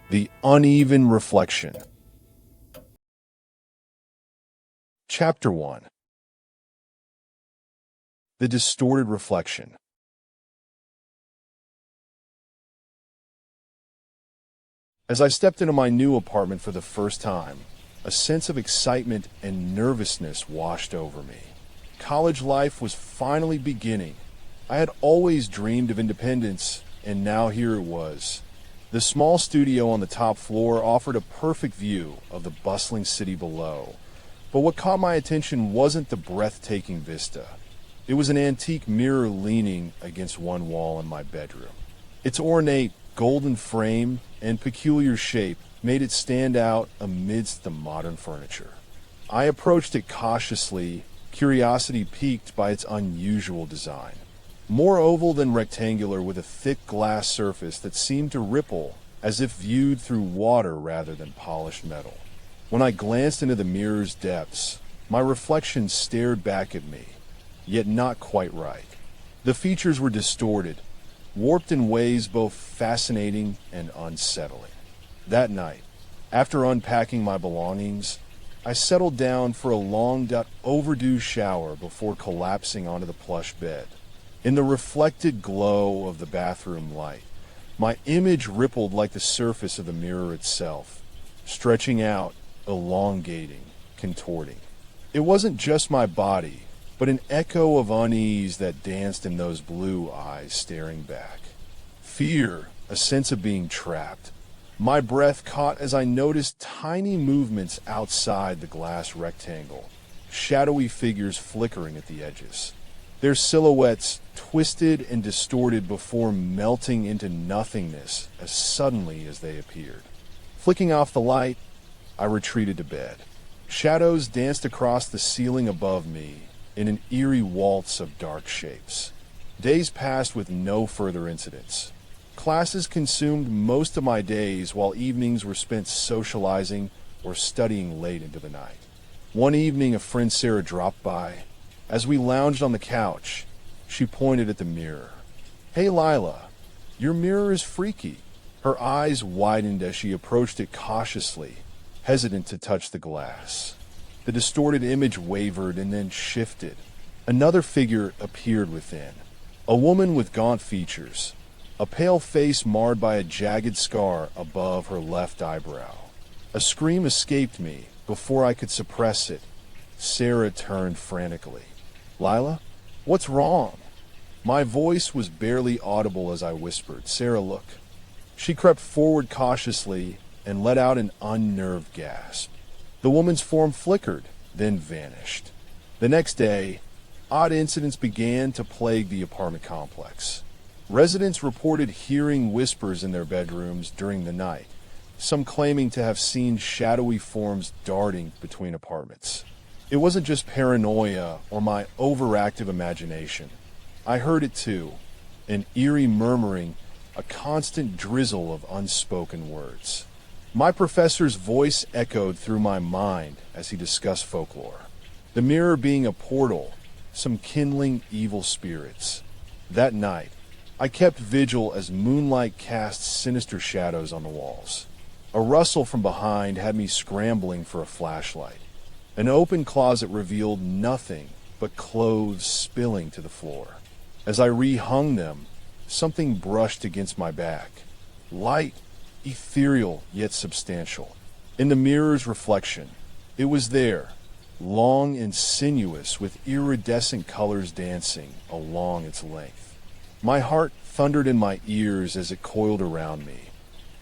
The uneven reflection. Chapter 1. The distorted reflection. As I stepped into my new apartment for the first time, a sense of excitement and nervousness washed over me. College life was finally beginning. I had always dreamed of independence, and now here it was. The small studio on the top floor offered a perfect view of the bustling city below. But what caught my attention wasn't the breathtaking vista. It was an antique mirror leaning against one wall in my bedroom. Its ornate, golden frame and peculiar shape made it stand out amidst the modern furniture. I approached it cautiously, curiosity piqued by its unusual design. More oval than rectangular, with a thick glass surface that seemed to ripple as if viewed through water rather than polished metal. When I glanced into the mirror's depths, my reflection stared back at me, yet not quite right. The features were distorted, warped in ways both fascinating and unsettling. That night, after unpacking my belongings, I settled down for a long overdue shower before collapsing onto the plush bed. In the reflected glow of the bathroom light, my image rippled like the surface of the mirror itself, stretching out, elongating, contorting. It wasn't just my body, but an echo of unease that danced in those blue eyes staring back. Fear, a sense of being trapped. My breath caught as I noticed tiny movements outside the glass rectangle, shadowy figures flickering at the edges. Their silhouettes twisted and distorted before melting into nothingness as suddenly as they appeared. Flicking off the light, I retreated to bed. Shadows danced across the ceiling above me in an eerie waltz of dark shapes. Days passed with no further incidents. Classes consumed most of my days, while evenings were spent socializing or studying late into the night. One evening, a friend Sarah dropped by. As we lounged on the couch, she pointed at the mirror. "Hey, Lila, your mirror is freaky." Her eyes widened as she approached it cautiously, hesitant to touch the glass. The distorted image wavered and then shifted. Another figure appeared within. A woman with gaunt features, a pale face marred by a jagged scar above her left eyebrow. A scream escaped me before I could suppress it. Sarah turned frantically. "Lila, what's wrong?" My voice was barely audible as I whispered, "Sarah, look." She crept forward cautiously and let out an unnerved gasp. The woman's form flickered, then vanished. The next day, odd incidents began to plague the apartment complex. Residents reported hearing whispers in their bedrooms during the night, some claiming to have seen shadowy forms darting between apartments. It wasn't just paranoia or my overactive imagination. I heard it too, an eerie murmuring, a constant drizzle of unspoken words. My professor's voice echoed through my mind as he discussed folklore. The mirror being a portal, some kindling evil spirits. That night, I kept vigil as moonlight cast sinister shadows on the walls. A rustle from behind had me scrambling for a flashlight. An open closet revealed nothing but clothes spilling to the floor. As I rehung them, something brushed against my back. Light, ethereal yet substantial. In the mirror's reflection, it was there, long and sinuous, with iridescent colors dancing along its length. My heart thundered in my ears as it coiled around me,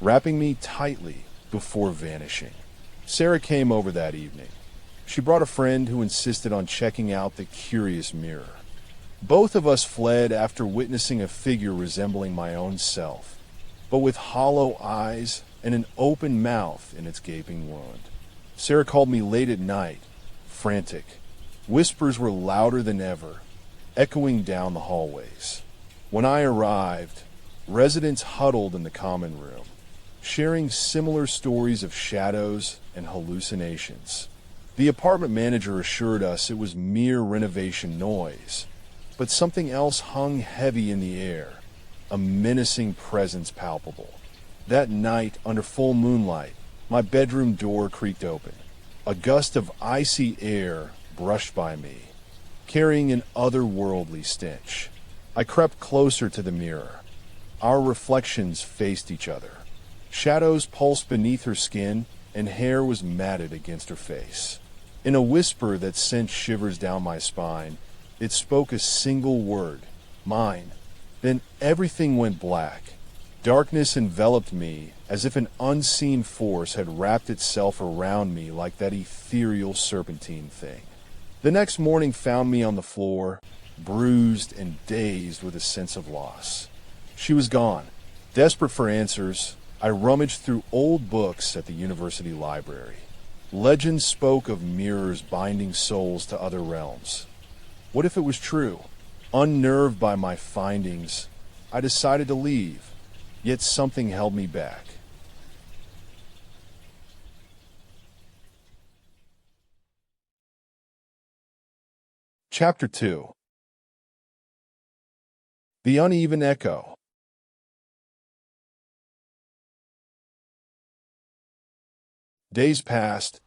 wrapping me tightly before vanishing. Sarah came over that evening. She brought a friend who insisted on checking out the curious mirror. Both of us fled after witnessing a figure resembling my own self, but with hollow eyes and an open mouth in its gaping wound. Sarah called me late at night, frantic. Whispers were louder than ever, echoing down the hallways. When I arrived, residents huddled in the common room, sharing similar stories of shadows and hallucinations. The apartment manager assured us it was mere renovation noise, but something else hung heavy in the air, a menacing presence palpable. That night, under full moonlight, my bedroom door creaked open. A gust of icy air brushed by me, carrying an otherworldly stench. I crept closer to the mirror. Our reflections faced each other. Shadows pulsed beneath her skin, and hair was matted against her face. In a whisper that sent shivers down my spine, it spoke a single word, mine. Then everything went black. Darkness enveloped me as if an unseen force had wrapped itself around me like that ethereal serpentine thing. The next morning found me on the floor, bruised and dazed with a sense of loss. She was gone. Desperate for answers, I rummaged through old books at the university library. Legends spoke of mirrors binding souls to other realms. What if it was true? Unnerved by my findings, I decided to leave, yet something held me back. Chapter 2. The Uneven Echo. Days passed,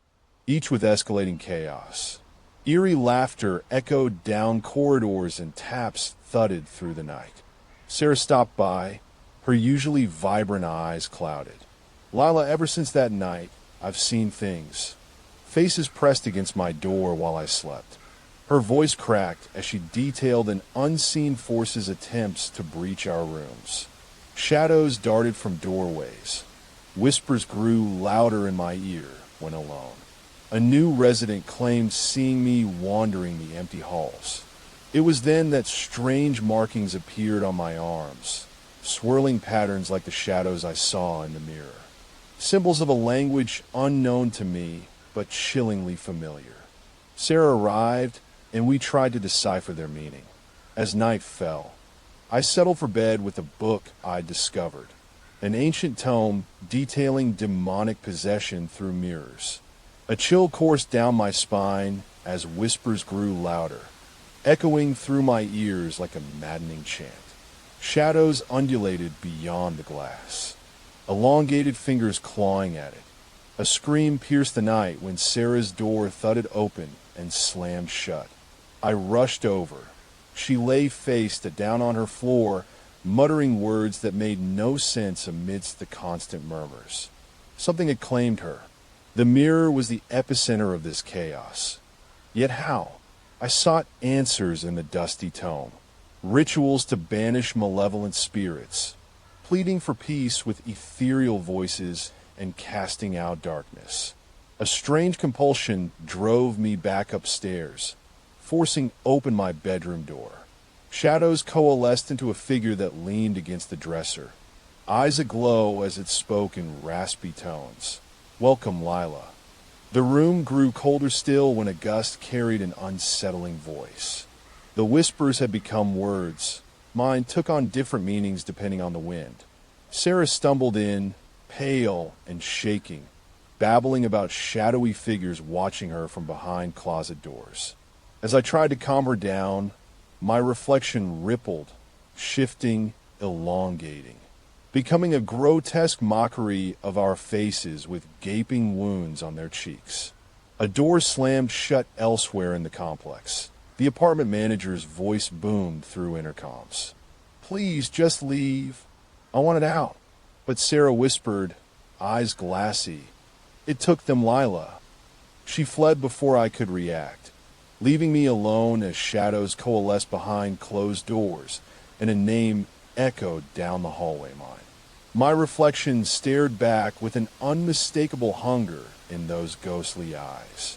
each with escalating chaos. Eerie laughter echoed down corridors and taps thudded through the night. Sarah stopped by, her usually vibrant eyes clouded. Lila, ever since that night, I've seen things. Faces pressed against my door while I slept. Her voice cracked as she detailed an unseen force's attempts to breach our rooms. Shadows darted from doorways. Whispers grew louder in my ear when alone. A new resident claimed seeing me wandering the empty halls. It was then that strange markings appeared on my arms, swirling patterns like the shadows I saw in the mirror. Symbols of a language unknown to me, but chillingly familiar. Sarah arrived, and we tried to decipher their meaning. As night fell, I settled for bed with a book I'd discovered, an ancient tome detailing demonic possession through mirrors. A chill coursed down my spine as whispers grew louder, echoing through my ears like a maddening chant. Shadows undulated beyond the glass, elongated fingers clawing at it. A scream pierced the night when Sarah's door thudded open and slammed shut. I rushed over. She lay face down on her floor, muttering words that made no sense amidst the constant murmurs. Something had claimed her. The mirror was the epicenter of this chaos. Yet how? I sought answers in the dusty tome, rituals to banish malevolent spirits, pleading for peace with ethereal voices and casting out darkness. A strange compulsion drove me back upstairs, forcing open my bedroom door. Shadows coalesced into a figure that leaned against the dresser, eyes aglow as it spoke in raspy tones. "Welcome, Lila." The room grew colder still when a gust carried an unsettling voice. The whispers had become words. Mine took on different meanings depending on the wind. Sarah stumbled in, pale and shaking, babbling about shadowy figures watching her from behind closet doors. As I tried to calm her down, my reflection rippled, shifting, elongating, becoming a grotesque mockery of our faces with gaping wounds on their cheeks. A door slammed shut elsewhere in the complex. The apartment manager's voice boomed through intercoms. "Please, just leave. I want it out." But Sarah whispered, eyes glassy, "It took them, Lila." She fled before I could react, leaving me alone as shadows coalesced behind closed doors and a name echoed down the hallway mine. My reflection stared back with an unmistakable hunger in those ghostly eyes.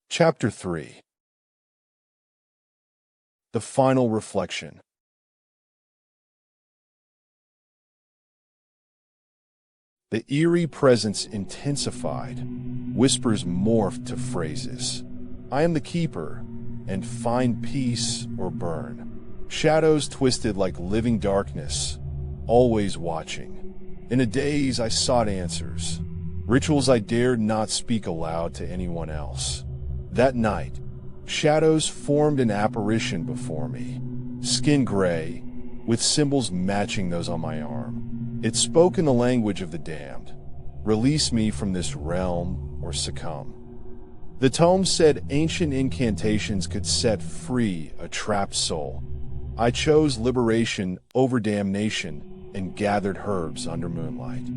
Chapter 3. The Final Reflection. The eerie presence intensified, whispers morphed to phrases. "I am the keeper, and find peace or burn." Shadows twisted like living darkness, always watching. In a daze, I sought answers, rituals I dared not speak aloud to anyone else. That night, Shadows formed an apparition before me, skin gray, with symbols matching those on my arm. It spoke in the language of the damned. Release me from this realm or succumb. The tome said ancient incantations could set free a trapped soul. I chose liberation over damnation and gathered herbs under moonlight.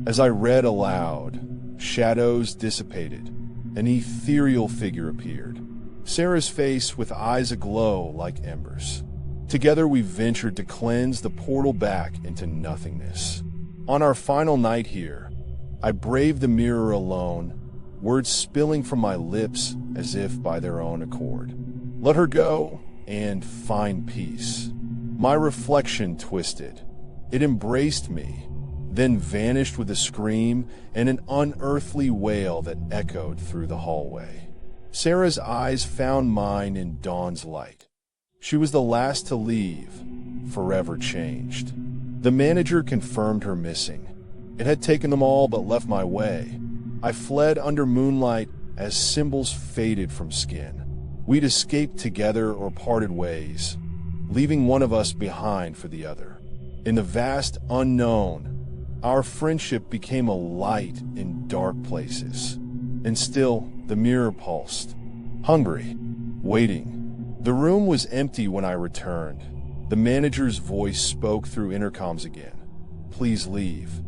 As I read aloud, shadows dissipated. An ethereal figure appeared. Sarah's face with eyes aglow like embers. Together we ventured to cleanse the portal back into nothingness. On our final night here, I braved the mirror alone, words spilling from my lips as if by their own accord. Let her go and find peace. My reflection twisted. It embraced me, then vanished with a scream and an unearthly wail that echoed through the hallway. Sarah's eyes found mine in dawn's light. She was the last to leave, forever changed. The manager confirmed her missing. It had taken them all but left my way. I fled under moonlight as symbols faded from skin. We'd escaped together or parted ways, leaving one of us behind for the other. In the vast unknown, our friendship became a light in dark places. And still, the mirror pulsed, hungry, waiting. The room was empty when I returned. The manager's voice spoke through intercoms again. Please leave.